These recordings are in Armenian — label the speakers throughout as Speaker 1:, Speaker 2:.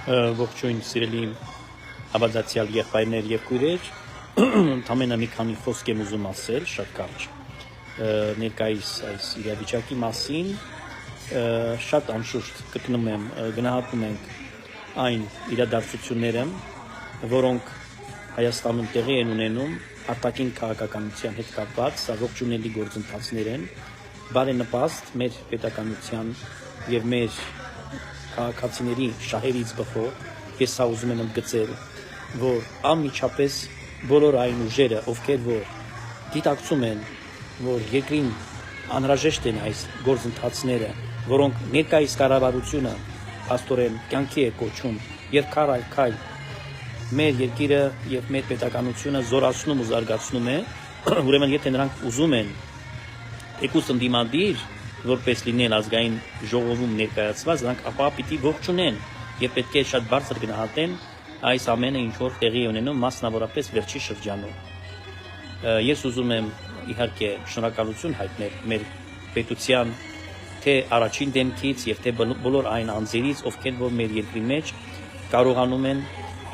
Speaker 1: Ողջույն սիրելի հավատացյալ եղբայրներ եւ քույրեր, ընդամենը մի քանի խոսք եմ ուզում ասել, շատ կարճ։ Ներկայիս այս իրավիճակի մասին շատ անշուշտ գտնում եմ, գնահատում ենք այն իրադարձությունները, որոնք Հայաստանում տեղի են ունենում արտաքին քաղաքականության հետ կապված, սա ողջունելի գործընթացներ են, բարենպաստ մեր պետականության եւ մեր քաղաքացիների շահերից բխող, ես սա ուզում եմ ընդգծել, որ անմիջապես բոլոր այն ուժերը, ովքեր որ դիտակցում են, որ երկրին անհրաժեշտ են այս գործընթացները, որոնք ներկայիս կառավարությունը աստորեն կյանքի է կոչում եւ քայլ մեր երկիրը եւ մեր պետականությունը զորացնում ու զարգացնում է, ուրեմն եթե նրանք ուզում են թեկուզ ընդդիմադիր որպես լինել ազգային ժողովում ներկայացված, նրանք ապա պիտի ողջունեն եւ պետք է շատ բարձր գնահատեն այս ամենը, ինչ որ տեղի է ունենում, մասնավորապես վերջի շրջանում։ Ես ուզում եմ իհարկե շնորհակալություն հայտնել մեր պետության թե առաջին դեմքից եւ թե բոլոր այն անձերից, ովքեր որ մեր երկրի մեջ կարողանում են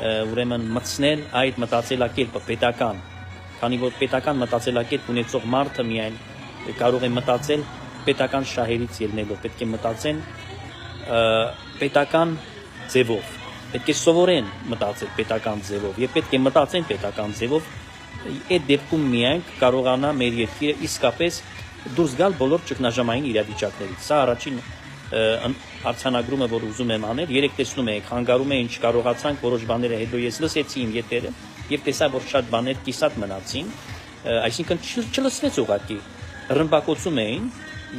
Speaker 1: ուրեմն մտցնել այդ մտածելակերպը պետական, քանի որ պետական մտածելակերպ ունեցող մարդը միայն կարող է մտածել պետական շահերից ելնելով, պետք է մտածեն պետական ձևով, պետք է սովորեն մտածել պետական ձևով եւ պետք է մտածեն պետական ձևով, այդ դեպքում միայն կարողանա մեր երկիրը իսկապես դուրս գալ բոլոր ճգնաժամային իրավիճակներից։ Սա առաջին արձանագրումը, որ ուզում եմ անել, երեք տեսնում եք, հանգարում էին չկարողացանք որոշ բաները, հետո ես լսեցի իմ ետերը եւ տեսա, որ շատ բաներ կիսատ մնացին, այսինքն չլսվեց ուղղակի, ռմբակոծում էին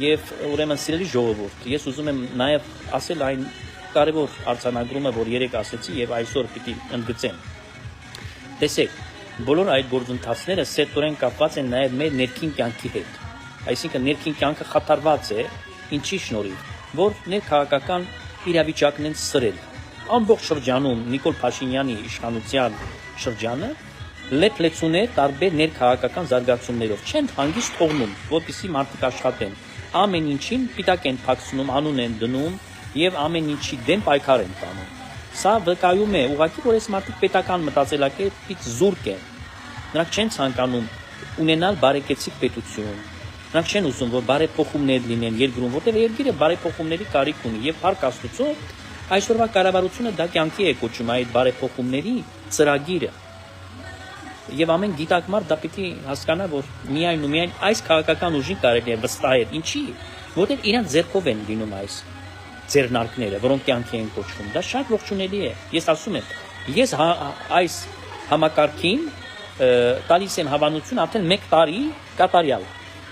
Speaker 1: եւ ուրեմն սիրելի ժողովուրդ, ես ուզում եմ նաեւ ասել այն կարևոր արձանագրումը, որ երեք ասեցի եւ այսօր պիտի ընդգծեմ։ Տեսեք, բոլոր այդ գործընթացները սերտորեն կապված են նաեւ մեր ներքին կյանքի հետ, այսինքն ներքին կյանքը խաթարված է ինչի շնորհիվ, որ ներքաղաքական իրավիճակն են սրել։ Ամբողջ շրջանում Նիկոլ Փաշինյանի իշխանության շրջանը լեփլեցուներ տարբեր ներքաղաքական զարգացումներով չեն հանգիստ թողնում, որպեսզի մարդիկ աշխատեն։ Ամեն ինչին պիտակ են փակցնում, անուն են դնում եւ ամեն ինչի դեմ պայքար են տանում։ Սա վկայում է ուղղակի, որ այս մարդիկ պետական մտածելակերպից զուրկ են։ Նրանք չեն ցանկանում ունենալ բարեկեցիկ պետություն։ Նրանք չեն ուզում, որ բարեփոխումներ լինեն երկրում, որտեղ երկիրը բարեփոխումների կարիք ունի եւ փառք Աստծո, այսօրվա կառավարությունը դա կյանքի է կոչում այդ բարեփոխումների ծրագիրը։ Եվ ամեն գիտակ մարդ դա պիտի հասկանա, որ միայն ու միայն այս քաղաքական ուժին կարելի է վստահել։ Ինչի՞, որտեղ իրանց ձեռքով են լինում այս ձեռնարկները, որոնք կյանքի են կոչվում։ Դա շատ ողջունելի է։ Ես ասում եմ, ես այս համակարգին տալիս եմ հավանություն արդեն 1 տարի կատարյալ։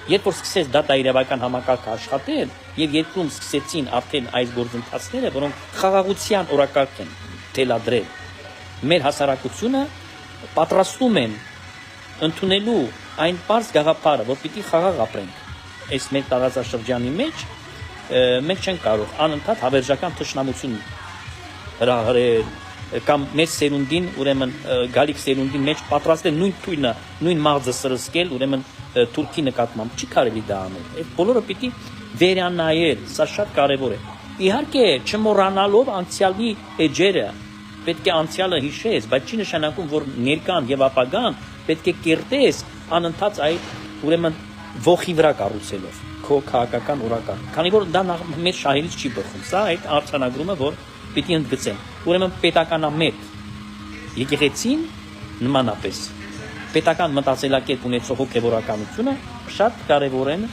Speaker 1: Երբ որ սկսեց դատաիրավական համակարգը աշխատել եւ երկրում սկսեցին արդեն այս գործընթացները, որոնք խաղաղության օրակարգ են թելադրել, մեր հասարակությունը պատրաստում են ընդունելու այն པարզ գաղափարը, որ պիտի խաղաղ ապրենք այս մեր տարածաշրջանի մեջ, մենք չենք կարող անընդհատ հավերժական թշնամություն հրահրել կամ մեր սերունդին, ուրեմն գալիք սերունդին մեջ պատրաստել նույն թույնը, նույն մաղձը սրսկել, ուրեմն Թուրքի նկատմամբ չի կարելի դա անել։ Այդ բոլորը պիտի վերանայել, սա շատ կարևոր է։ Իհարկե, չմոռանալով անցյալի էջերը, պետք է անցյալը հիշես, բայց չի նշանակում, որ ներկան եւ ապագան պետք է կերտես անընդհատ այդ ուրեմն ողի վրա կառուցելով քո քաղաքական օրակարգ։ Քանի որ դա մեր շահերից չի բխում։ Սա այդ արձանագրումը, որ պիտի ընդգծեմ։ Ուրեմն պետականամետ եկեղեցին նմանապես պետական մտածելակերպ ունեցող հոգևորականությունը շատ կարևոր են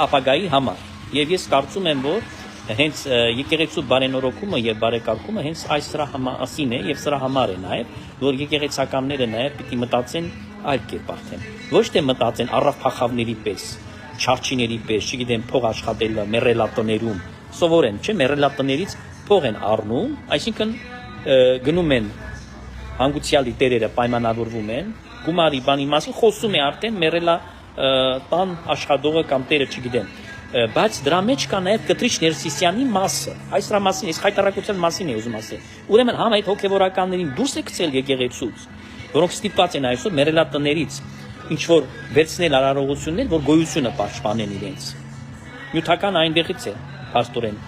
Speaker 1: ապագայի համար։ Եվ ես կարծում եմ, որ հենց եկեղեցու բարենորոգումը եւ բարեկարգումը հենց այս սրա մասին է եւ սրա համար է նաեւ, որ եկեղեցականները նաեւ պիտի մտածեն այլ կերպ արդեն։ Ոչ թե մտածեն առավփախավների պես, չարչիների պես, չգիտեմ, փող աշխատելը մեռելատներում, սովորեն, չէ, մեռելատներից փող են առնում, այսինքն գնում են հանգուցյալի տերերը պայմանավորվում են, գումարի բանի մասին խոսում է արդեն մեռելա տան աշխատողը կամ տերը, չգիտեմ, բայց դրա մեջ կա նաև Կտրիչ Ներսիսյանի մասը, այս դրա մասին, այս խայտարակության մասին է ուզում ասել։ Ուրեմն համ այդ հոգևորականներին դուրս է գցել եկեղեցուց, որոնք ստիպված են այսօր մեռելատներից ինչ որ վերցնել արարողություններ, որ գոյությունը պաշտպանեն իրենց։ Նյութական այնտեղից է, փաստորեն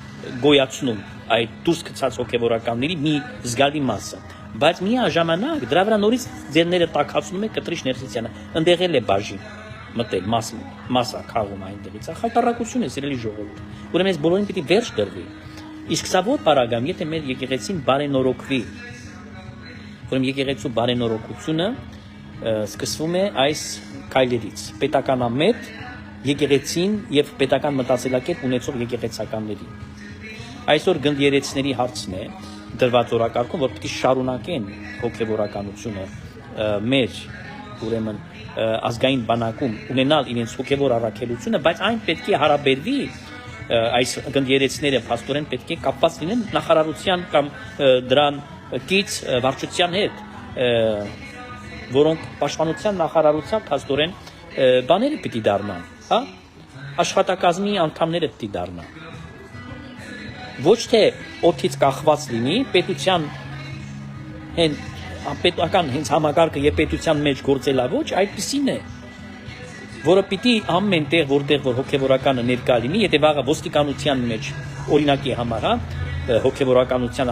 Speaker 1: գոյացնում այդ դուրս գցած հոգևորականների մի զգալի մասը, բայց միաժամանակ դրա վրա նորից ձերները տակածում է Կտրիչ Ներսիսյանը, ընդեղել է բաժին մտել մասա քաղում այնտեղից, խայտարակություն է սիրելի ժողովուրդ, ուրեմն այս բոլորին պիտի վերջ դրվի, իսկ սա ո՞ր պարագայում, եթե մեր եկեղեցին բարենորոգվի, ուրեմն եկեղեցու բարենորոգությունը սկսվում է այս քայլերից, պետականամետ եկեղեցին եւ պետական մտածելակերպ ունեցող եկեղեցականների։ Այսօր գնդերեցների հարցն է դրված օրակարգում, որ պիտի շարունակեն հոգևորականությունը մեր ուրեմն ազգային բանակում ունենալ իրենց հոգևոր առաքելությունը, բայց այն պետք է հարաբերվի այս գնդերեցները փաստորեն պետք է կապված լինեն նախարարության կամ դրան կից վարչության հետ, որոնք պաշտպանության նախարարության փաստորեն բաները պիտի դառնան, հա, աշխատակազմի անդամները պիտի դառնան։ Ոչ թե օդից կախված լինի պետության պետական հենց համակարգը եւ պետության մեջ գործելա, ոչ, այդպեսին է, որը պիտի ամեն տեղ որտեղ որ հոգևորականը ներկա լինի, եթե վաղը ոստիկանության մեջ օրինակի համար, հա, հոգևորականության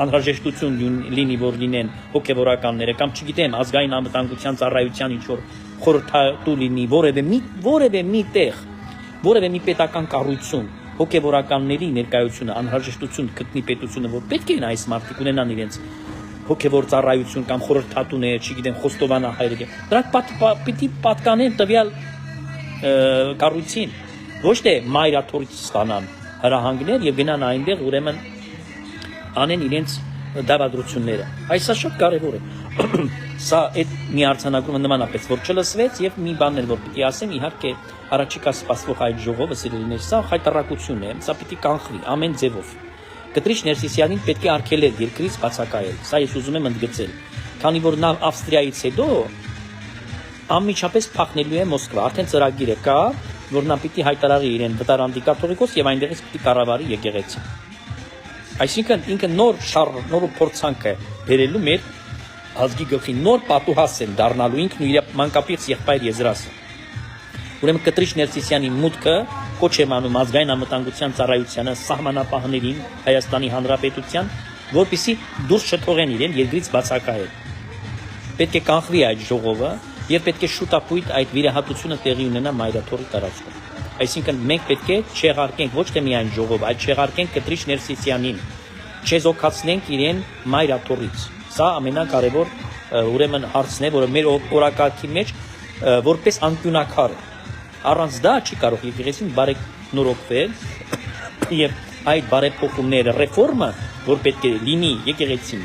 Speaker 1: անհրաժեշտություն լինի, որ լինեն հոգևորականները կամ չգիտեմ ազգային անվտանգության ծառայության ինչ որ խորհրդատու լինի, որևէ մի տեղ, որևէ մի պետական կառույցում հոգևորականների ներկայությունը անհրաժեշտություն գտնի պետությունը, որ պետք է այս մարդիկ ունենան իրենց հոգևոր ծառայություն կամ խորհրդատուներ, չգիտեմ, խոստովանահայրեր, դրանք պիտի պատկանեն տվյալ կառույցին, ոչ թե մայրաթորից ստանան հրահանգներ եւ գնան այնտեղ ուրեմն անեն իրենց դավադրությունները։ Այսա շատ կարեւոր է։ Սա այդ մի արձանագրումը նմանապես որ չլսվեց եւ մի բանն էլ որ պիտի ասեմ, իհարկե առաջիկա սպասվող այդ ժողովը սիրելիներ, սա խայտարակություն է, սա պիտի կանխվի ամեն ձևով։ Կտրիչ Ներսիսյանին պետք է արգելել երկրից բացակայել։ Սա ես ուզում եմ ընդգծել, քանի որ նա Ավստրիայից հետո անմիջապես փախնելու է Մոսկվա, արդեն ծրագիրը կա, որ նա պիտի հայտարարի իրեն վտարանդի կաթողիկոս եւ այնտեղից պիտի կառավարի եկեղեցին։ Այսինքն ինքը նոր փորձանք է բերելու մեր ազգի գլխի նոր պատուհաս են դառնալու ինքն ու իր մանկապից եղբայր Եզրասը։ Ուրեմն Կտրիչ Ներսիսյանի մուտքը կոչ է մանում ազգային անվտանգության ծառայությանը, սահմանապահներին, Հայաստանի Հանրապետության, որպեսզի դուրս չթողեն իրեն երկրից բացակայել։ Պետք է կանխվի այդ ժողովը եւ պետք է շուտապույտ այդ վիրահատությունը տեղի ունենա մայրաթորի տարածքում։ Այսինքն մենք պետք է չեղարկենք ոչ թե միայն ժողովը, այլ չեղարկենք Կտրիչ Ներսիսյանին, չեզոքացնենք իրեն մայրաթորից։ Սա ամենակարևոր ուրեմն հարցն է, որը մեր օրակարգի մեջ որպես անկյունակար է։ Առանց դա չի կարող եկեղեցին բարենորոգվել եւ այդ բարեփոխումները, ռեֆորմը, որ պետք է լինի եկեղեցին,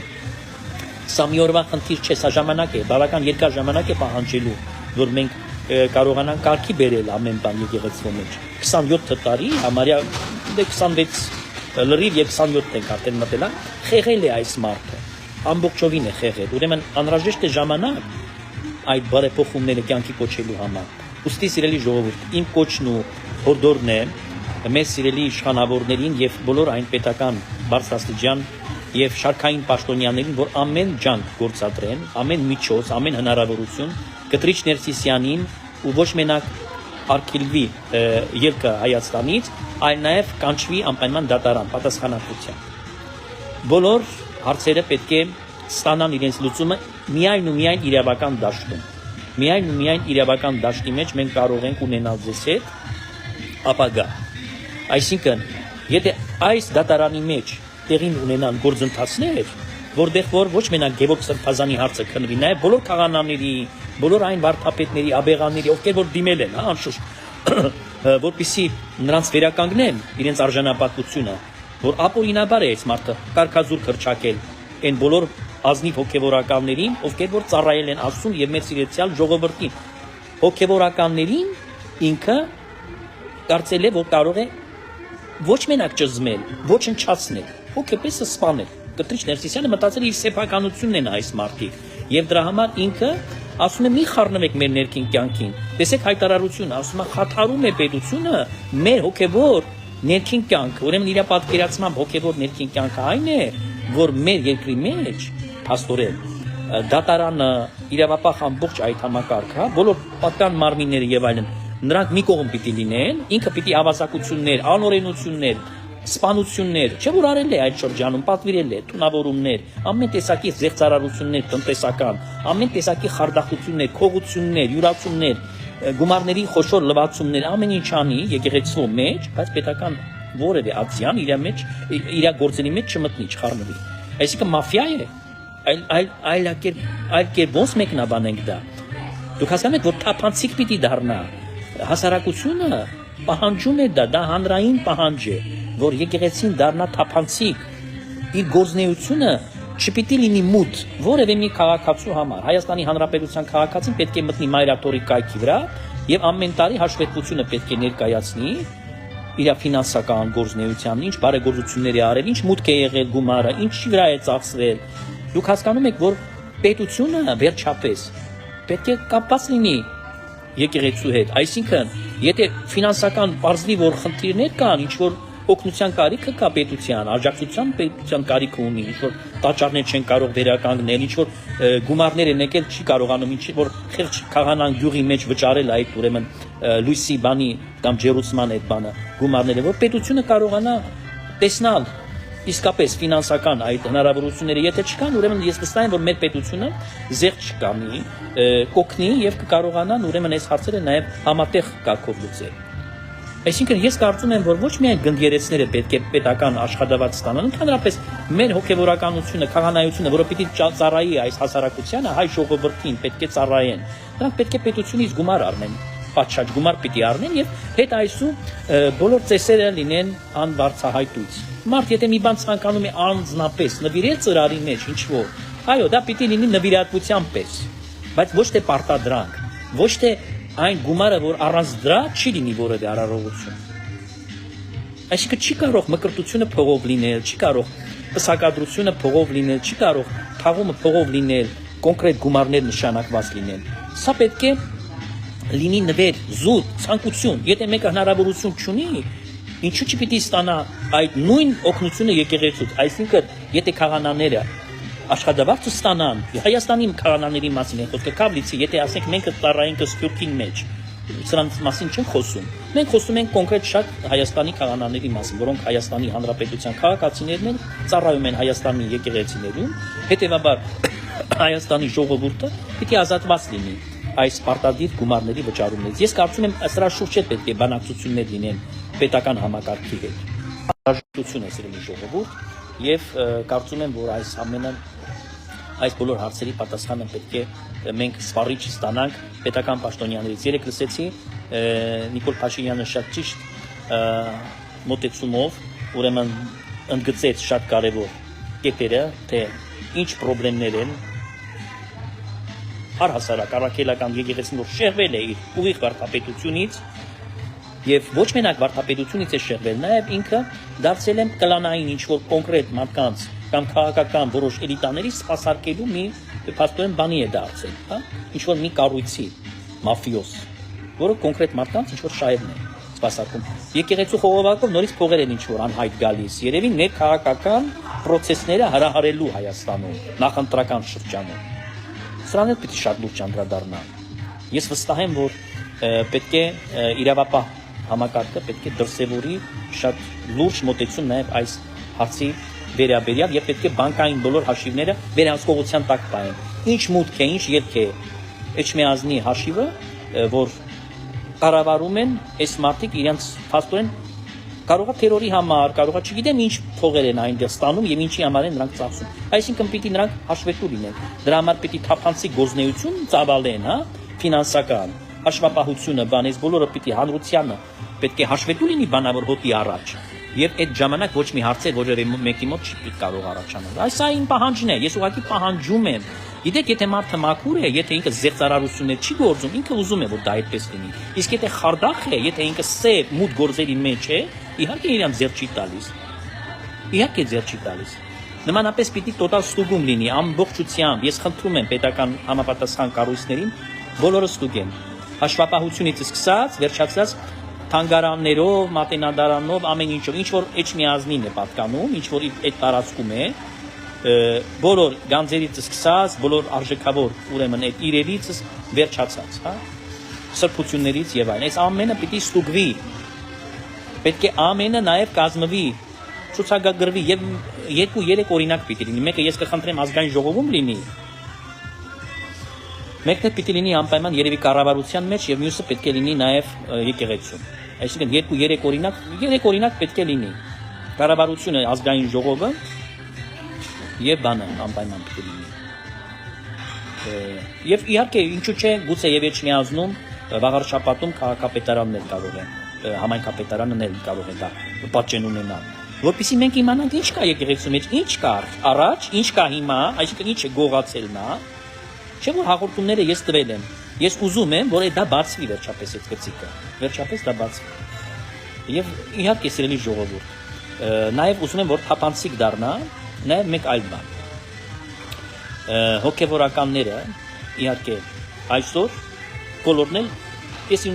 Speaker 1: սա մի օրվա խնդիր չէ, սա ժամանակ է, բավական երկար ժամանակ է պահանջելու, որ մենք կարողանանք կարգի բերել ամեն բան եկեղեցու մեջ։ 27 տարի, համարյա 26 լրիվ եւ 27 ենք արդեն մտել, խեղել է այս մարդը, ամբողջովին է խեղել։ Ուրեմն անհրաժեշտ է ժամանակ այդ բարեփոխումները կյանքի կոչելու համար։ Ուստի սիրելի ժողովուրդ, իմ կոչն ու հորդորն է մեծ սիրելի իշխանավորներին եւ բոլոր այն պետական բարձրաստիճան եւ շարքային պաշտոնյաներին, որ ամեն ջանք գործադրեն, ամեն միջոց, ամեն հնարավորություն Կտրիչ Ներսիսյանին ու ոչ մենակ արգելվի ելքը Հայաստանից, այլ նաեւ կանչվի անպայման դատարան պատասխանատվության։ Բոլոր հարցերը պետք է ստանան իրենց լուծումը միայն ու միայն իրավական դաշտում։ Միայն ու միայն իրավական դաշտի մեջ մենք կարող ենք ունենալ ձեզ հետ ապագա։ Այսինքն, եթե այս դատարանի մեջ տեղին ունենան գործընթացներ, որտեղ որ ոչ մենակ Գևորգ Սրբազանի հարցը քննվի, նաև բոլոր քաղաքաների, բոլոր այն վարդապետների, աբեղաների, ովքեր որ դիմել են, անշուշտ, որպեսզի նրանց վերականգնեն իրենց արժանապատվությունը, որ ապօրինաբար է այս մարդը կարգազուր քրչակել այն բոլոր ազնիվ հոգևորականներին, ովքեր որ ծառայել են Աստծուն եւ մեր սիրեցյալ ժողովրդին։ Հոգևորականներին ինքը կարծել է, որ կարող է ոչ մենակ ճզմել, ոչնչացնել, հոգեպես սպանել։ Կտրիչ Ներսիսյանը մտածել իր սեփականությունն են այս մարդիկ եւ դրա համար ինքը ասում է մի խառնվեք մեր ներքին կյանքին։ Տեսեք հայտարարությունը, ասում է խաթարում է պետությունը մեր հոգևոր ներքին կյանքը։ Ուրեմն իր պատկերացմամբ հոգևոր ներքին կյանքը այն է, որ մեր երկրի մեջ փաստորեն դատարանը իրավապահ ամբողջ այդ համակարգը, բոլոր պատկան մարմինները եւ այլն, նրանք մի կողմ պիտի լինեն, ինքը պիտի ավազակություններ, անօրենություններ, սպանություններ, չէ՞ որ արել է այդ շրջանում, պատվիրել է թունավորումներ, ամեն տեսակի զեղծարարություններ, տնտեսական, ամեն տեսակի խարդախություններ, քողություններ, յուրացումներ, գումարների խոշոր լվացումներ, ամեն ինչ անի եկեղեցու մեջ, բայց պետական որևէ ակցիան իր գործերի մեջ չմտնի, չխառնվի։ Այսինքն մաֆիա է, այլ կերպ ոնց մեկնաբանենք դա։ Դուք հասկանում եք, որ թափանցիկ պիտի դառնա, հասարակությունը պահանջում է դա հանրային պահանջ է, որ եկեղեցին դառնա թափանցիկ, իր գործնեությունը չպիտի լինի մութ որևէ մի քաղաքացու համար։ Հայաստանի Հանրապետության քաղաքացին պետք է մտնի մայրաթորի կայքի վրա եւ ամեն տարի հաշվետվությունը պետք է ներկայացնի իր ֆինանսական գործնեության, ինչ բարեգործություններ է արել, ինչ մուտք է եղել գումարը, ինչի վրա է ծախսվել։ Դուք հասկանում եք, որ պետությունը վերջապես պետք է կապված լինի եկեղեցու հետ, այսինքն եթե ֆինանսական բարձրի որ խնդիրներ կան, ինչ որ օգնության կարիքը կա պետության, աջակցության պետության կարիքը ունի, ինչ որ տաճարներ չեն կարող վերականգնել, ինչ որ գումարներ են եկել չի կարողանում, ինչ որ խեղճ քահանան գյուղի մեջ վճարել այդ ուրեմն լույսի բանի կամ ջերուցման այդ բանը գումարները, որ պետությունը կարողանա տեսնալ իսկապես ֆինանսական այդ հնարավորությունները եթե չկան, ուրեմն ես վստահ եմ, որ մեր պետությունը զեղչ կանի, կօգնի եւ կկարողանան ուրեմն այս հարցերը նաեւ համատեղ կարգով լուծել։ Այսինքն ես կարծում եմ, որ ոչ միայն գնդերեցները պետք է պետական աշխատավարձ ստանան, ընդհանրապես մեր հոգեվորականությունը, քահանայությունը, որը պիտի ծառայի այս հասարակությանը, հայ ժողովրդին պետք է ծառայեն։ Նրանք պետք է պետությունից գումար առնեն, պատշաճ գումար պիտի առնեն եւ հետ այսու բոլոր ծեսերը լինեն անվարձահայտույց։ Մարդ եթե մի բան ցանկանում է անձնապես նվիրել ծրարի մեջ ինչ-որ, այո, դա պիտի լինի նվիրատվության պես, բայց ոչ թե պարտադրանք, ոչ թե այն գումարը, որ առանց դրա չի լինի որևէ արարողություն։ Այսինքն չի կարող մկրտությունը փողով լինել, չի կարող պսակադրությունը փողով լինել, չի կարող թաղումը փողով լինել, կոնկրետ գումարներ նշանակված լինեն։ Սա պետք է լինի նվեր, զուտ, ցանկություն։ Եթե մեկը հնարավորություն չունի, ինչու՞ չպիտի ստանա այդ նույն օգնությունը եկեղեցուց։ Այսինքն, եթե քահանաները աշխատավարձ ստանան, Հայաստանի քահանաների մասին է խոսքը, կապլիցի, եթե ասենք մենք ծառայենք Սփյուռքին մեջ, սրանց մասին չենք խոսում։ Մենք խոսում ենք կոնկրետ շատ Հայաստանի քահանաների մասին, որոնք Հայաստանի Հանրապետության քաղաքացիներն են, ծառայում են Հայաստանի եկեղեցիներում, հետևաբար Հայաստանի ժողովուրդը պիտի ազատված լինի այս պարտադիր գումարների վճարումներից։ Ես կարծում եմ, սրա շուրջ պետք է բանակցություններ լինեն պետական համակարգի հետ։ Անհրաժեշտություն է սրելի ժողովուրդ եւ կարծում եմ, որ այս բոլոր հարցերի պատասխանը պետք է մենք սպառիչ ստանանք պետական պաշտոնյաներից։ Երեք լսեցի Նիկոլ Փաշինյանը շատ ճիշտ մոտեցումով, ուրեմն ընդգծեց շատ կարևոր կետերը, թե ինչ խնդիրներ են առհասարակ առաքելական եկեղեցին, որ շեղվել է իր ուղիղ վարդապետությունից եւ ոչ մենակ վարդապետությունից է շեղվել, նաեւ ինքը դարձել է կլանային ինչ-որ կոնկրետ մարդկանց կամ քաղաքական որոշ էլիտաների սպասարկելու մի փաստորեն բանի է դարձել, հա, ինչ-որ մի կառույցի մաֆիոս, որը կոնկրետ մարդկանց ինչ-որ շահերն է սպասարկում։ Եկեղեցու խողովակով նորից փողեր են ինչ-որ անհայտ գալիս, երևի ներքաղաքական process-ները հրահարելու Հայաստանում, նախընտրական շրջանում։ Սրան էլ պիտի շատ լուրջ անդրադառնա։ Ես վստահ եմ, որ պետք է իրավապահ համակարգը պետք է դրսևորի շատ լուրջ մոտեցում նաև այս հարցի վերաբերյալ եւ պետք է բանկային բոլոր հաշիվները վերահսկողության տակ պահեն։ Ինչ մուտք է, ինչ ելք է Էջմիածնի հաշիվը, որ կառավարում են այս մարդիկ իրենց փաստորեն կարողա թերորի համար, կարողա չգիտեմ ինչ փողեր են այնտեղ ստանում եւ ինչի համար են նրանք ծախսում։ Այսինքն պիտի նրանք հաշվետու լինեն։ Դրա համար պիտի թափանցիկ գործնեություն ծավալեն, հա, ֆինանսական, հաշվապահությունը, բան, այս բոլորը պիտի հանրությանը պետք է հաշվետու լինի բանավոր հոտի առաջ։ Եվ այդ ժամանակ ոչ մի հարցեր որևէ մեկի մոտ չի կարող առաջանալ։ Այս այն պահանջն է, ես ուղղակի պահանջում եմ։ Գիտեք, եթե մարդը մաքուր է, եթե ինքը զեղծարարություններ չի գործում, ինքը ուզում է, որ դա այդպես լինի։ Իսկ եթե խարդախ է, եթե ինքը սև մութ գործերի մեջ է, իհարկե իրան ձեռ չի տալիս։ Իհարկե ձեռ չի տալիս։ Նմանապես պիտի տոտալ ստուգում լինի ամբողջությամբ։ Ես խնդրում եմ պետական համապատասխան կառույցներին բոլորը ստուգեն։ Հաշվապահությունից սկսած, վերջացած թանգարաններով, մատենադարանով, ամեն ինչով, ինչ որ Էջմիածնին է պատկանում, ինչ որ այդ տարածքում է, բոլոր գանձերից սկսած, բոլոր արժեքավոր, ուրեմն այդ իրերից վերջացած, հա, սրբություններից եւ այլն։ Այս ամենը պիտի ստուգվի։ Պետք է ամենը նաեւ կազմվի ցուցակագրվի եւ 2-3 օրինակ պիտի լինի։ Մեկը ես կխնդրեմ ազգային ժողովում լինի։ Մեկը պիտի լինի անպայման երևի կառավարության մեջ եւ մյուսը պետք է լինի նաեւ եկեղեցում։ Այսինքն 2-3 օրինակ պետք է լինի։ Կառավարությունը, ազգային ժողովը եւ բանը անպայման պետք է լինի։ Եվ իհարկե ինչու՞ չէ գուցե եւ Էջմիածնում վաղար շաբաթում քաղաքապետարանն էլ կարող է, համայնքապետարանն էլ կարող է դա պատճեն ունենալ։ Որպեսզի մենք իմանանք ինչ կա եկեղեցու մեջ, ինչ կա առաջ, ինչ կա հիմա, այսինքն ինչ է գողացել նա։ Չէ՞ որ հաղորդումները ես տվել եմ։ Ես ուզում եմ, որ դա բացվի վերջապես այդ գծիկը։ Վերջապես դա բացվի։ Եվ իհարկե սիրելի ժողովուրդ, նաև ուզում եմ, որ թափանցիկ դառնա, նաև մեկ այլ բան։ Հոգևորականները, իհարկե, այսօր բոլորն էլ ես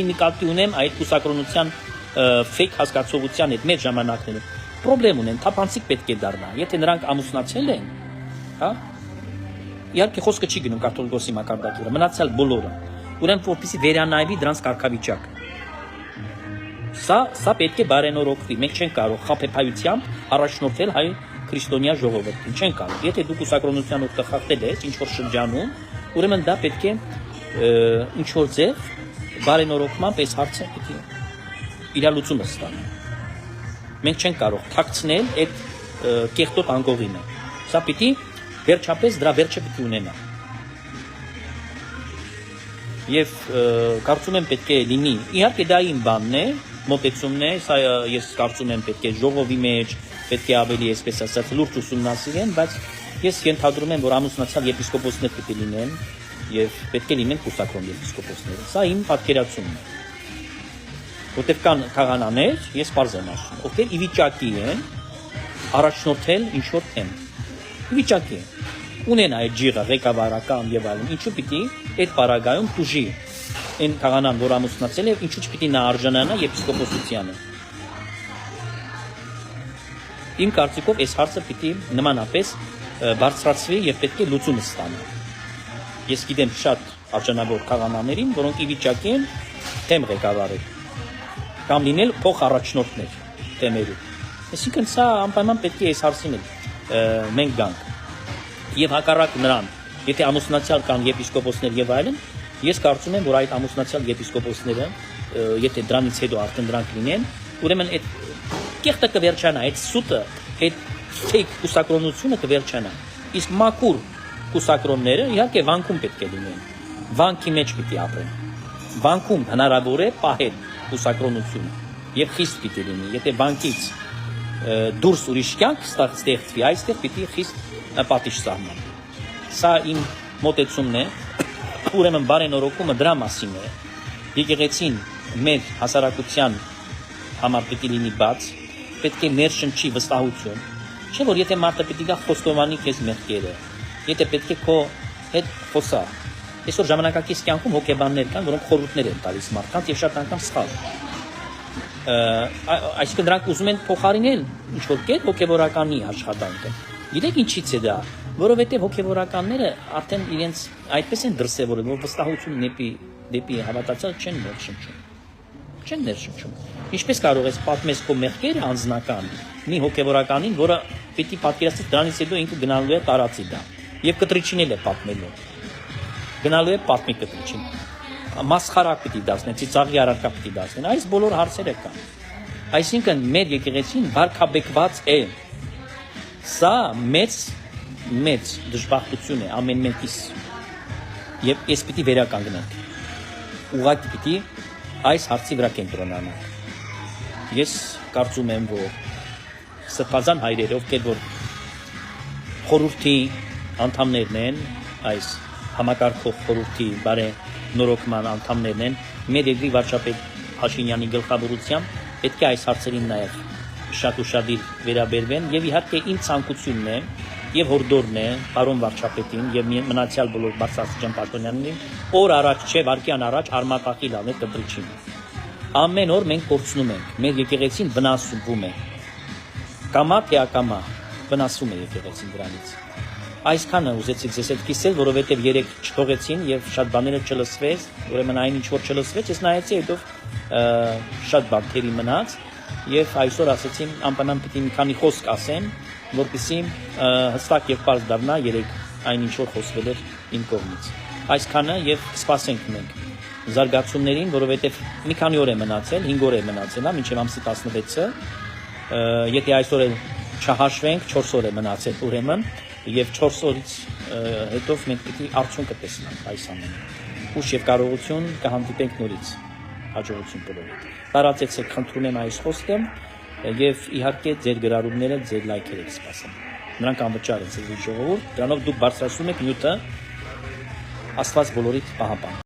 Speaker 1: նկատի ունեմ այդ կուսակրոնության ֆեյք հասկացողության հետ մեր ժամանակներում պրոբլեմ ունեն, թափանցիկ պետք է դառնա։ Եթե նրանք ամուսնացել են, հա, իհարկե խոսքը չի գնում կաթոլիկոսի մակարդակի վրա, մնացյալ բոլորը։ Ուրեմն որպեսզի վերանայվի դրանց կարգավիճակը։ Սա պետք է բարենորոգվի։ Մենք չենք կարող խաբեբայությամբ առաջնորդել հայ քրիստոնյա ժողովրդին, չենք կարող։ Եթե դու կուսակրոնության ուղղը խախտել ես ինչ որ շրջանում, ուրեմն դա պետք է ինչ որ ձև բարենորոգման պես հարցը պիտի իր լուծումը ստանա։ Մենք չենք կարող թաքցնել այդ կեղտոտ անկողինը։ Սա պիտի վերջապես դրա վերջը պիտի ունենա։ Եվ կարծում եմ պետք է լինի, իհարկե դա իմ բանն է, մոտեցումն է, սա ես կարծում եմ պետք է ժողովի մեջ, պետք է ավելի այսպես ասած լուրջ ուսումնասիրեն, բայց ես ենթադրում եմ, որ ամուսնացյալ եպիսկոպոսներ պիտի լինեն եւ պետք է լինեն կուսակրոն եպիսկոպոսները։ Սա իմ պատկերացումն է։ Որտեղ կան քահանաներ, ես պարզ եմ ասում, ովքեր ի վիճակի են առաջնորդել ինչ որ թեմ։ Ի վիճակի են։ Ունեն այդ ջիղը ղեկավարական եւ այլն, ինչու պիտի այդ պարագայում դուժի այն քահանան, որ ամուսնացել է, ինչու չպիտի նա արժանանա եպիսկոպոսությանը։ Իմ կարծիքով այս հարցը պիտի նմանապես բարձրացվի եւ պետք է լուծում ստանա։ Ես գիտեմ շատ արժանավոր քահանաներին, որոնք ի վիճակի են թեմ ղեկավարել կամ լինել փոխառաջնորդներ թեմերու։ Այսինքն սա անպայման պետք է այս հարցին մենք գանք։ Եվ հակառակ նրան, եթե ամուսնացյալ կան եպիսկոպոսներ եւ այլն, ես կարծում եմ, որ այդ ամուսնացյալ եպիսկոպոսները, եթե դրանից հետո արդեն դրանք լինեն, ուրեմն այդ կեղտը կվերջանա, այդ սուտը, այդ ֆեյք կուսակրոնությունը կվերջանա։ Իսկ մաքուր կուսակրոնները իհարկե վանքում պետք է լինեն։ Վանքի մեջ պիտի ապրեն։ Վանքում հնարավոր է պահել կուսակրոնությունը եւ խիստ պիտի լինի։ Եթե վանքից դուրս ուրիշ կյանք ստեղծվի, այստեղ պիտի խիստ պատիժ սահման։ Սա իմ մոտեցումն է, ուրեմն բարենորոգումը դրա մասին է։ Եկեղեցին մեր հասարակության համար պիտի լինի բաց, պետք է ներշնչի վստահություն։ Չէ՞ որ եթե մարդը պիտի գա խոստովանի քեզ մեղքերը, եթե պետք է քո հետ խոսա։ Այսօր ժամանակակից կյանքում հոգեբաններ կան, որոնք խորհուրդներ են տալիս մարդկանց եւ շատ անգամ սխալ։ Այսինքն դրանք ուզում են փոխարինել ինչ որ կետ հոգեբորականի աշխատանքը։ Գիտեք ինչի՞ց է դա, որովհետեւ հոգեբորականները արդեն իրենց այդպես են դրսևորել, որ վստահություն դեպի հավատացյալ չեն ներշնչում։ Չեն ներշնչում։ Ինչպես կարող ես պատմես քո մեղքերը անձնական մի հոգեբորականին, որը պիտի պատկերացնի դրանից հետո ինքը գնալու է տարածի դա եւ կտրիչին էլ է պատմելու։ Գնալու է պատմի կտրիչին։ Մասխարակ պիտի դասնեն, ծիծաղի առարկա պիտի դասնեն։ Այս բոլոր հարցերը կան։ Այսինքն մեր եկեղեցին վարկաբեկված է։ Սա մեծ դժբախտություն է ամեն մեկիս։ Եվ ես պիտի վերականգնենք։ Ուղղակի պիտի այս հարցի վրա կենտրոնանանք։ Ես կարծում եմ, որ սրբազան հայրերը, ովքեր որ խորհրդի անդամներն են, այս համակարգող խորհրդի բարենորոգման անդամներն են, մեր երկրի վարչապետ Փաշինյանի գլխավորությամբ պետք է այս հարցերին նաև շատ ուշադիր վերաբերվեն եւ իհարկե իմ ցանկությունն է եւ հորդորն է պարոն վարչապետին եւ մնացյալ բոլոր բարձրաստիճան պաշտոնյաներին օր առաջ չէ վարկյան առաջ արմատախիլ անել կտրիչին։ Ամեն օր մենք կորցնում ենք, մեր եկեղեցին վնասվում է։ Կամա թե ակամա վնասում է եկեղեցին դրանից։ Այսքանը ուզեցի ձեզ հետ կիսել, որովհետեւ երեք չթողեցին եւ շատ բաները չլսվեց, ուրեմն այն ինչ որ չլսվեց, ես նայեցի հետո շատ բան թերի մնաց եւ այսօր ասացին անպայման պիտի մի քանի խոսք ասեմ, որպեսզի հստակ եւ པարզ դառնա երեք այն ինչ որ խոսվել էր իմ կողմից։ Այսքանը եւ սպասենք մենք զարգացումներին, որովհետեւ մի քանի օր է մնացել, 5 օր է մնացել, մինչեւ ամսի 16-ը, եթե այսօր էլ չհաշվենք 4 օր է մնացել ուրեմն եւ 4 օրից հետո մենք պիտի արդյունքը տեսնենք այս ամենը։ Ուշ եւ կարողություն կհանդիպենք նորից, հաջողություն բոլորին։ Տարածեցեք, խնդրում եմ այս խոսքը եւ իհարկե ձեր գրառումները, ձեր լայքերը կսպասեմ։ Նրանք անվճար են, ձեր ժողովուրդ, դրանով դուք բարձրացնում եք նյութը, Աստված բոլորիդ պահապան։